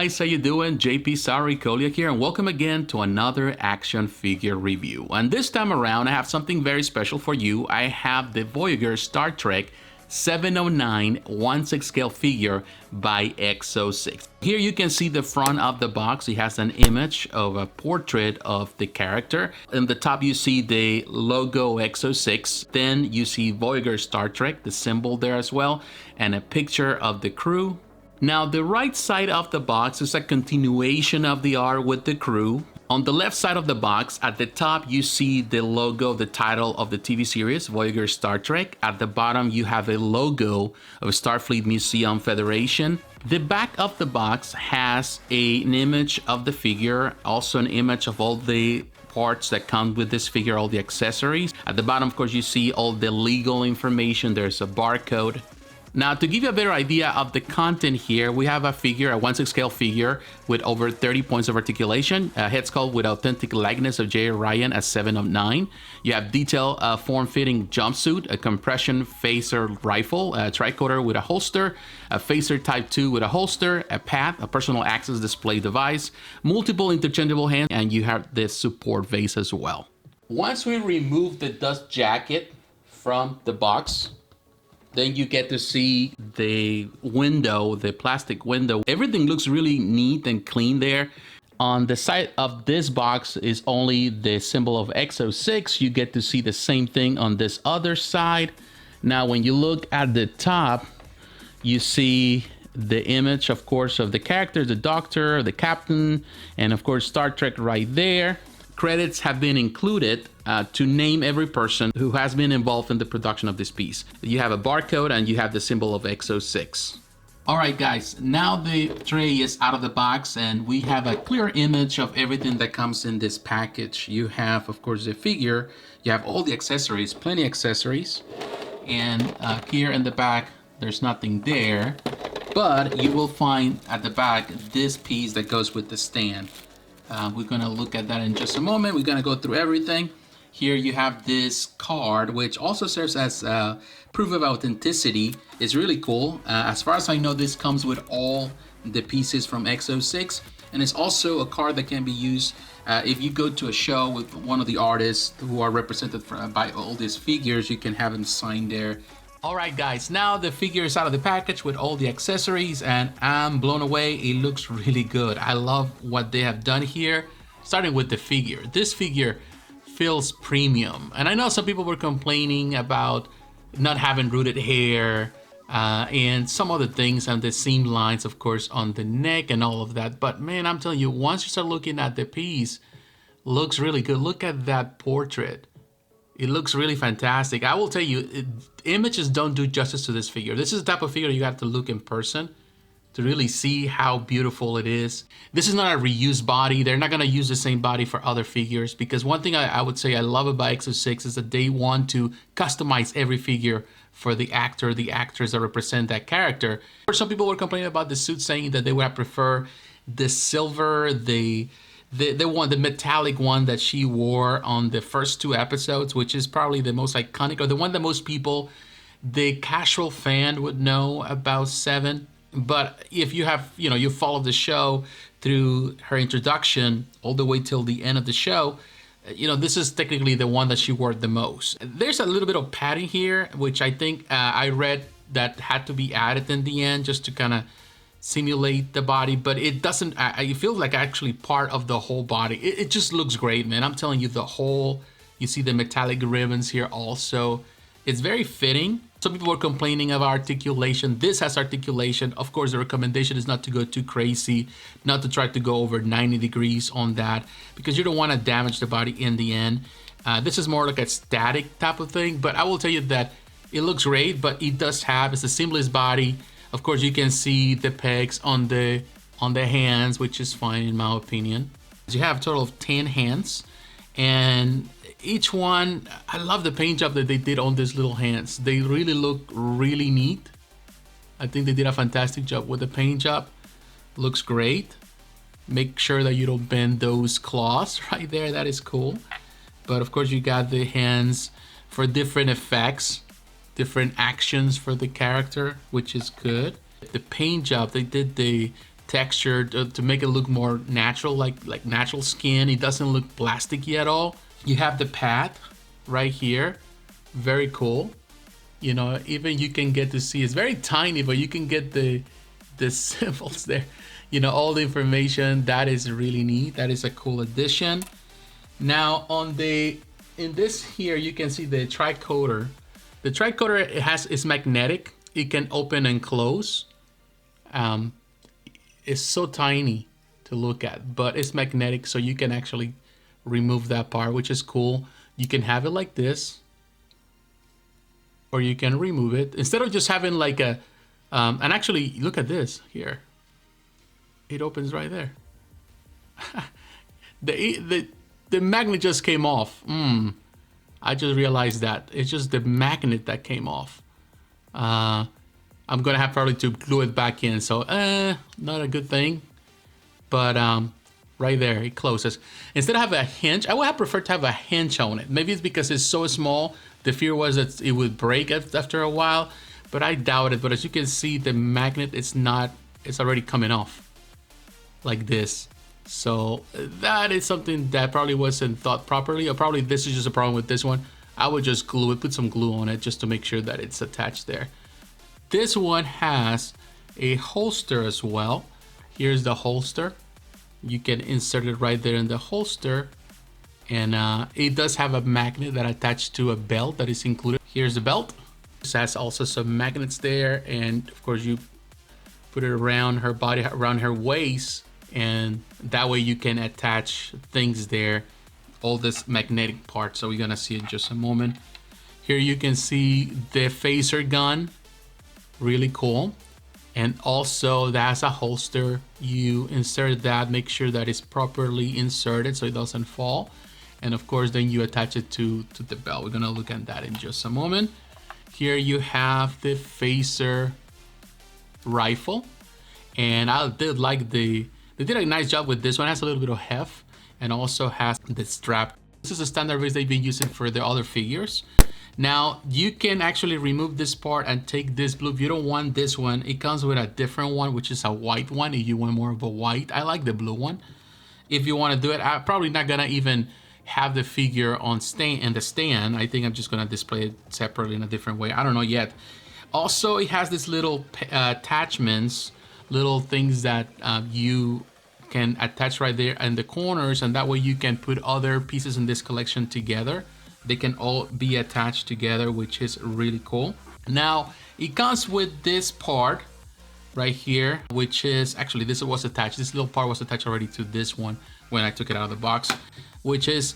guys, how you doing? jpsarrireviews here, and welcome again to another action figure review. And this time around, I have something very special for you. I have the Boyager Star Trek 709 1/6 scale figure by Exo-6. Here you can see the front of the box. It has an image of a portrait of the character. In the top you see the logo Exo-6. Then you see Boyager Star Trek, the symbol there as well, and a picture of the crew. Now the right side of the box is a continuation of the art with the crew. On the left side of the box, at the top, you see the logo, the title of the TV series, Voyager Star Trek. At the bottom, you have a logo of Starfleet Museum Federation. The back of the box has an image of the figure, also an image of all the parts that come with this figure, all the accessories. At the bottom, of course, you see all the legal information. There's a barcode. Now, to give you a better idea of the content here, we have a figure, a 1/6 scale figure with over 30 points of articulation, a head sculpt with authentic likeness of J. Ryan as 7 of 9. You have detailed form-fitting jumpsuit, a compression phaser rifle, a tricorder with a holster, a phaser type 2 with a holster, a pad, a personal access display device, multiple interchangeable hands, and you have this support vase as well. Once we remove the dust jacket from the box, then you get to see the window, the plastic window. Everything looks really neat and clean there. On the side of this box is only the symbol of Exo-6. You get to see the same thing on this other side. Now, when you look at the top, you see the image, of course, of the character, the doctor, the captain, and of course, Star Trek right there. Credits have been included to name every person who has been involved in the production of this piece. You have a barcode and you have the symbol of Exo-6. All right, guys, now the tray is out of the box and we have a clear image of everything that comes in this package. You have, of course, the figure. You have all the accessories, plenty of accessories. And here in the back, there's nothing there. But you will find at the back this piece that goes with the stand. We're gonna look at that in just a moment. We're gonna go through everything. Here you have this card, which also serves as proof of authenticity. It's really cool. As far as I know, this comes with all the pieces from Exo-6, and it's also a card that can be used if you go to a show with one of the artists who are represented by all these figures. You can have them signed there. All right, guys, now the figure is out of the package with all the accessories and I'm blown away. It looks really good. I love what they have done here. Starting with the figure. This figure feels premium. And I know some people were complaining about not having rooted hair and some other things, and the seam lines, of course, on the neck and all of that. But man, I'm telling you, once you start looking at the piece, looks really good. Look at that portrait. It looks really fantastic. I will tell you, images don't do justice to this figure. This is the type of figure you have to look in person to really see how beautiful it is. This is not a reused body. They're not gonna use the same body for other figures, because one thing I would say I love about Exo-6 is that they want to customize every figure for the actor, the actors that represent that character. Some people were complaining about the suit, saying that they would prefer the silver, the metallic one that she wore on the first 2 episodes, which is probably the most iconic, or the one that most people, the casual fan, would know about 7. But if you have, you follow the show through her introduction all the way till the end of the show, this is technically the one that she wore the most. There's a little bit of padding here, which I think I read that had to be added in the end just to kind of simulate the body, but it doesn't, it feels like actually part of the whole body. It just looks great, man. I'm telling you, you see the metallic ribbons here also. It's very fitting. Some people were complaining of articulation. This has articulation. Of course, the recommendation is not to go too crazy, not to try to go over 90 degrees on that, because you don't want to damage the body in the end. This is more like a static type of thing, but I will tell you that it looks great, but it does have, it's a seamless body. Of course, you can see the pegs on the hands, which is fine in my opinion. You have a total of 10 hands, and each one, I love the paint job that they did on these little hands. They really look really neat. I think they did a fantastic job with the paint job. Looks great. Make sure that you don't bend those claws right there. That is cool. But of course, you got the hands for different effects, different actions for the character, which is good. The paint job, they did the texture to make it look more natural, like natural skin. It doesn't look plasticky at all. You have the pad right here, very cool. You know, even you can get to see, it's very tiny, but you can get the symbols there. You know, all the information. That is really neat. That is a cool addition. Now in this here, you can see the tricoder. The tricoder is magnetic. It can open and close. It's so tiny to look at, but it's magnetic, so you can actually remove that part, which is cool. You can have it like this, or you can remove it instead of just having like a and actually look at this here. It opens right there. The magnet just came off. I just realized that it's just the magnet that came off. I'm gonna have probably to glue it back in, so not a good thing. But right there, it closes. Instead of having a hinge, I would have preferred to have a hinge on it. Maybe it's because it's so small. The fear was that it would break after a while, but I doubt it. But as you can see, the magnet it's already coming off like this. So that is something that probably wasn't thought properly, or probably this is just a problem with this one. I would just glue it, put some glue on it just to make sure that it's attached there. This one has a holster as well. Here's the holster. You can insert it right there in the holster, and it does have a magnet that attached to a belt that is included. Here's the belt. This has also some magnets there, and of course you put it around her body, around her waist, and that way you can attach things there, all this magnetic part. So we're gonna see in just a moment. Here you can see the phaser gun, really cool. And also that's a holster. You insert that, make sure that it's properly inserted so it doesn't fall. And of course then you attach it to the belt. We're gonna look at that in just a moment. Here you have the phaser rifle, and I did like they did a nice job with this one. It has a little bit of heft and also has the strap. This is a standard vest they've been using for the other figures. Now you can actually remove this part and take this blue. If you don't want this one, it comes with a different one, which is a white one. If you want more of a white, I like the blue one. If you want to do it, I'm probably not gonna even have the figure on the stand. I think I'm just gonna display it separately in a different way. I don't know yet. Also, it has this little attachments, little things that you can attach right there in the corners, and that way you can put other pieces in this collection together. They can all be attached together, which is really cool. Now it comes with this part right here, which is actually, this was attached. This little part was attached already to this one when I took it out of the box, which is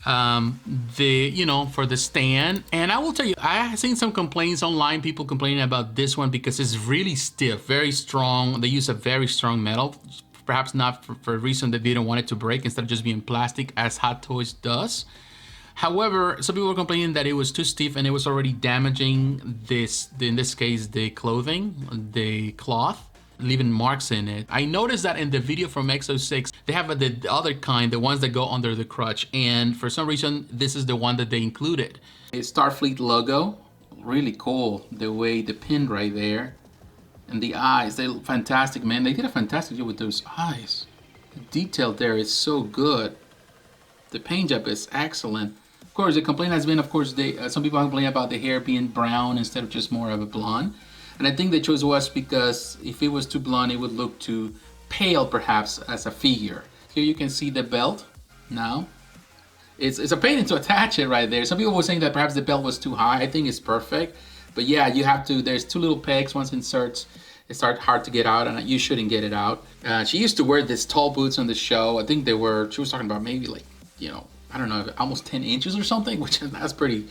for the stand. And I will tell you, I have seen some complaints online, people complaining about this one because it's really stiff, very strong. They use a very strong metal, perhaps not for a reason that they didn't want it to break, instead of just being plastic as Hot Toys does. However, some people were complaining that it was too stiff and it was already damaging this, in this case, the clothing, the cloth, leaving marks in it. I noticed that in the video from Exo-6, they have the other kind, the ones that go under the crutch, and for some reason, this is the one that they included. A Starfleet logo, really cool, the way the pin right there, and the eyes, they look fantastic, man. They did a fantastic job with those eyes. The detail there is so good. The paint job is excellent. Of course, the complaint has been, of course, some people complain about the hair being brown instead of just more of a blonde. And I think the choice was because if it was too blonde, it would look too pale, perhaps, as a figure. Here you can see the belt now. It's a pain to attach it right there. Some people were saying that perhaps the belt was too high. I think it's perfect. But yeah, you have to, there's two little pegs. Once it inserts, it's hard to get out, and you shouldn't get it out. She used to wear these tall boots on the show. I think she was talking about maybe like, I don't know, almost 10 inches or something, which that's pretty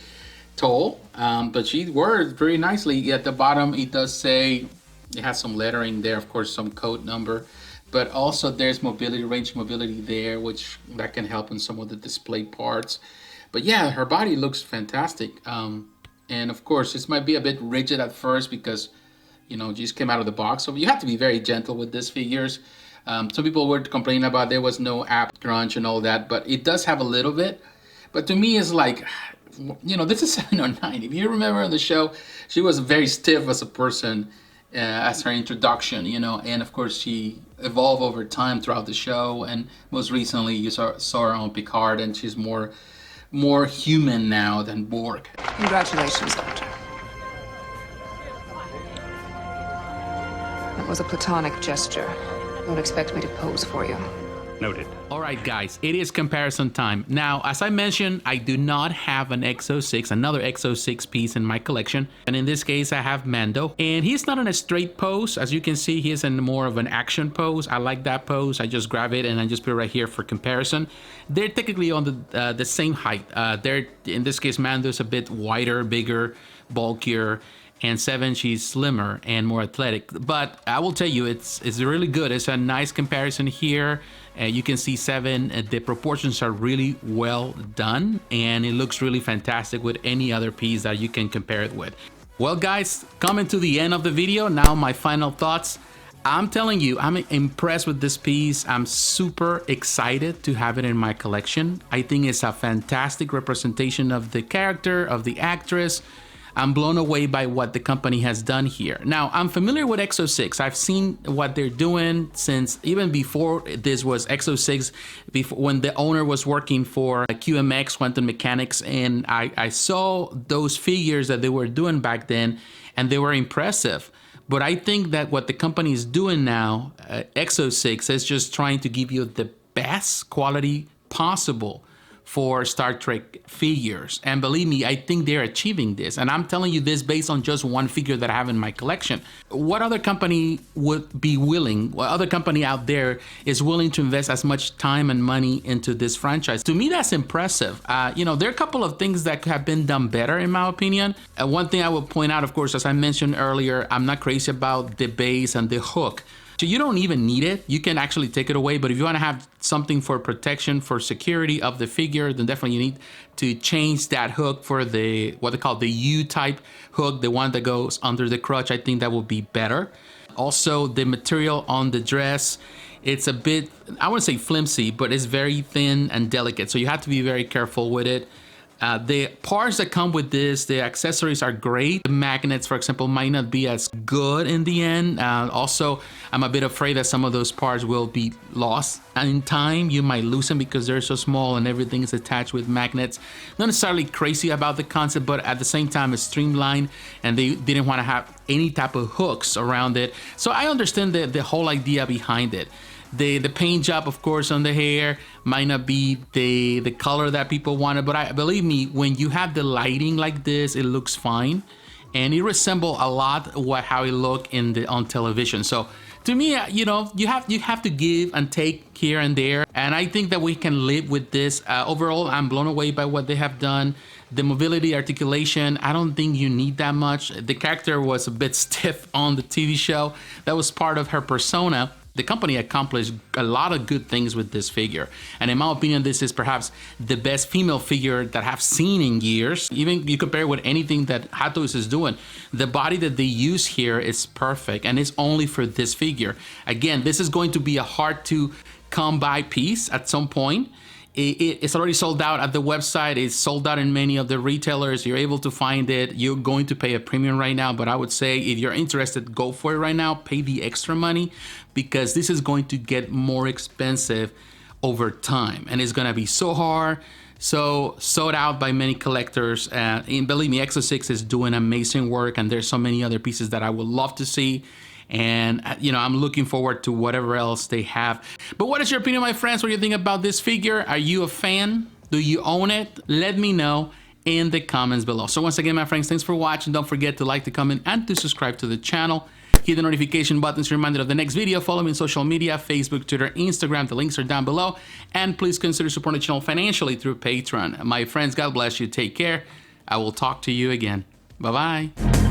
tall. But she wore it very nicely. At the bottom, it does say, it has some lettering there, of course, some code number. But also there's range mobility there, which that can help in some of the display parts. But yeah, her body looks fantastic. And of course, this might be a bit rigid at first because, just came out of the box. So you have to be very gentle with these figures. Some people were complaining about there was no app crunch and all that, but it does have a little bit. But to me, it's like, this is 709. If you remember on the show, she was very stiff as a person, as her introduction, you know, and of course she evolved over time throughout the show, and most recently you saw her on Picard, and she's more human now than Borg. Congratulations, Doctor. That was a platonic gesture. Don't expect me to pose for you. Noted. All right, guys, it is comparison time. Now, as I mentioned, I do not have an Exo-6, another Exo-6 piece in my collection. And in this case, I have Mando. And he's not in a straight pose. As you can see, he's in more of an action pose. I like that pose. I just grab it and I just put it right here for comparison. They're technically on the same height. They're, in this case, Mando's a bit wider, bigger, bulkier. And 7, she's slimmer and more athletic. But I will tell you, it's really good. It's a nice comparison here. You can see 7, the proportions are really well done, and it looks really fantastic with any other piece that you can compare it with. Well, guys, coming to the end of the video, now my final thoughts. I'm telling you, I'm impressed with this piece. I'm super excited to have it in my collection. I think it's a fantastic representation of the character, of the actress. I'm blown away by what the company has done here. Now, I'm familiar with Exo-6. I've seen what they're doing since even before this was Exo-6, before, when the owner was working for QMX, Quantum Mechanics, and I saw those figures that they were doing back then, and they were impressive. But I think that what the company is doing now, Exo-6, is just trying to give you the best quality possible for Star Trek figures. And believe me, I think they're achieving this. And I'm telling you this based on just one figure that I have in my collection. What other company would be willing, what other company out there is willing to invest as much time and money into this franchise? To me, that's impressive. You know, there are a couple of things that have been done better, in my opinion. One thing I will point out, of course, as I mentioned earlier, I'm not crazy about the base and the hook. So you don't even need it. You can actually take it away, but if you want to have something for protection, for security of the figure, then definitely you need to change that hook for the, what they call the U-type hook, the one that goes under the crotch. I think that would be better. Also, the material on the dress, it's a bit, I wouldn't say flimsy, but it's very thin and delicate. So you have to be very careful with it. The parts that come with this, the accessories are great. The magnets, for example, might not be as good in the end. Also, I'm a bit afraid that some of those parts will be lost in time. You might lose them because they're so small and everything is attached with magnets. Not necessarily crazy about the concept, but at the same time, it's streamlined and they didn't want to have any type of hooks around it. So I understand the whole idea behind it. The paint job, of course, on the hair might not be the color that people wanted, but believe me, when you have the lighting like this, it looks fine, and it resembles a lot how it looked on television. So to me, you know, you have to give and take here and there, and I think that we can live with this. Overall, I'm blown away by what they have done. The mobility, articulation, I don't think you need that much. The character was a bit stiff on the TV show. That was part of her persona. The company accomplished a lot of good things with this figure. And in my opinion, this is perhaps the best female figure that I've seen in years. Even you compare it with anything that Hot Toys is doing, the body that they use here is perfect, and it's only for this figure. Again, this is going to be a hard to come by piece at some point. It's already sold out at the website. It's sold out in many of the retailers. You're able to find it. You're going to pay a premium right now, but I would say if you're interested, go for it right now. Pay the extra money because this is going to get more expensive over time, and it's gonna be so hard, so sold out by many collectors. And believe me, Exo-6 is doing amazing work, and there's so many other pieces that I would love to see. And you know, I'm looking forward to whatever else they have. But what is your opinion, my friends? What do you think about this figure? Are you a fan? Do you own it? Let me know in the comments below. So once again, my friends, thanks for watching. Don't forget to like, to comment, and to subscribe to the channel. Hit the notification button to be reminded of the next video. Follow me on social media, Facebook, Twitter, Instagram. The links are down below. And please consider supporting the channel financially through Patreon. My friends, God bless you. Take care. I will talk to you again. Bye-bye.